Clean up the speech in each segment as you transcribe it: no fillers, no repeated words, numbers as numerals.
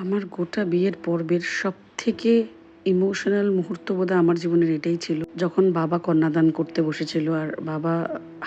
আমার গোটা বিয়ের পর্বের সবথেকে ইমোশনাল মুহূর্ত বোধহয় আমার জীবনের এটাই ছিল, যখন বাবা কন্যাদান করতে বসেছিল আর বাবা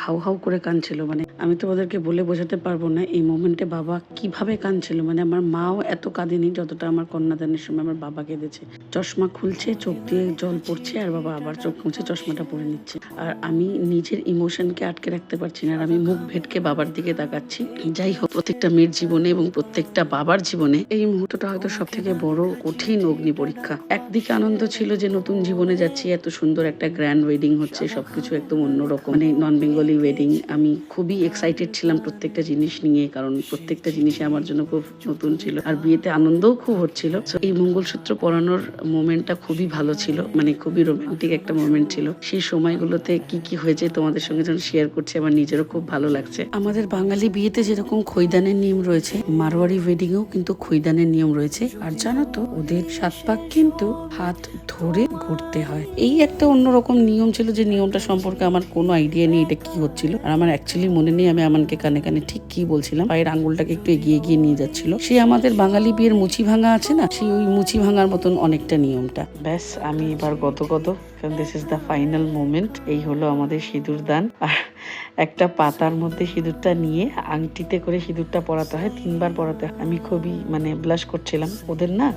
হাউ হাউ করে কাঁদছিল। মানে আমি তো ওদেরকে বলে বোঝাতে পারবো না এই মোমেন্টে বাবা কিভাবে কাঁদছিল। মানে আমার মাও এত কাঁদেনি যতটা আমার কন্যাদানের সময় আমার বাবা কেঁদেছে। চশমা খুলছে, চোখ দিয়ে জল পড়ছে, আর বাবা আবার চোখ মুছে চশমাটা পরে নিচ্ছে। আর আমি নিজের ইমোশনকে আটকে রাখতে পারছি না, আর আমি মুখ ভেটকে বাবার দিকে তাকাচ্ছি। যাই হোক, প্রত্যেকটা মেয়ের জীবনে এবং প্রত্যেকটা বাবার জীবনে এই মুহূর্তটা হয়তো সব থেকে বড় কঠিন অগ্নি পরীক্ষা। একদিকে আনন্দ ছিল যে নতুন জীবনে যাচ্ছি, এত সুন্দর একটা গ্র্যান্ড ওয়েডিং হচ্ছে, সবকিছু একদম অন্যরকম, মানে নন বেঙ্গলি ওয়েডিং। আমি খুবই এক্সাইটেড ছিলাম প্রত্যেকটা জিনিস নিয়ে, কারণ প্রত্যেকটা জিনিসই আমার জন্য খুব নতুন ছিল, আর বিয়েতে আনন্দও খুব হচ্ছিল। এই মঙ্গলসূত্র পরানোর মোমেন্টটা খুবই ভালো ছিল, মানে খুবই রোমান্টিক একটা মোমেন্ট ছিল। সেই সময়গুলোতে কি কি হয়েছে তোমাদের সঙ্গে যখন শেয়ার করছি, আমার নিজেরও খুব ভালো লাগছে। আমাদের বাঙালি বিয়েতে যেরকম খৈদানের নিয়ম রয়েছে, মারোয়ারি ওয়েডিংয়েও কিন্তু খৈদানের নিয়ম রয়েছে। আর জানো তো, ওদের 7 পাক কিন্তু হাত ধরে ঘুরতে হয়। এই একটা অন্যরকম নিয়ম ছিল, যে নিয়মটা সম্পর্কে আমার কোনো আইডিয়া নেই এটা কি হচ্ছিল, আর আমার অ্যাকচুয়ালি মনে নেই আমি আমানকে কানে কানে ঠিক কি বলছিলাম। পায়ের আঙ্গুলটাকে একটু এগিয়ে এগিয়ে নিয়ে যাচ্ছিল। সেই আমাদের বাঙালি বিয়ের মুচি ভাঙা আছে না, সেই ওই মুচি ভাঙার মতন অনেকটা নিয়মটা। ব্যাস, আমি এবার গত this is the final moment. এই হলো আমাদের সিঁদুর দান। আর একটা পাতার মধ্যে সিঁদুরটা নিয়ে আংটিতে করে সিঁদুরটা পরাতে হয়, 3 বার পরাতে হয়। আমি খুবই ব্লাশ করছিলাম। ওদের না,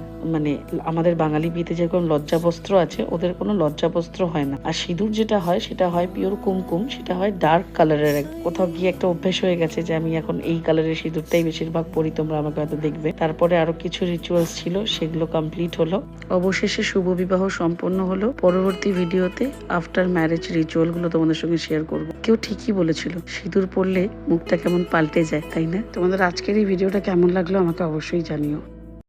আমাদের বাঙালি বিয়েতে যেরকম লজ্জা বস্ত্র আছে, ওদের কোনো লজ্জা বস্ত্র হয় না। আর সিঁদুর যেটা হয় সেটা হয় পিওর কুমকুম, সেটা হয় ডার্ক কালারের। কোথাও গিয়ে একটা অভ্যেস হয়ে গেছে যে আমি এখন এই কালারের সিঁদুরটাই বেশিরভাগ পরি, তোমরা আমাকে হয়তো দেখবে। তারপরে আরো কিছু রিচুয়ালস ছিল, সেগুলো কমপ্লিট হলো। অবশেষে শুভ বিবাহ সম্পন্ন হলো। পরবর্তী ভিডিওতে আফটার ম্যারেজ রিচুয়াল গুলো তোমাদের সঙ্গে শেয়ার করবো। কেউ ঠিকই বলেছিল, সিঁদুর পরলে মুখটা কেমন পাল্টে যায়, তাই না? তোমাদের আজকের এই ভিডিওটা কেমন লাগলো আমাকে অবশ্যই জানিও।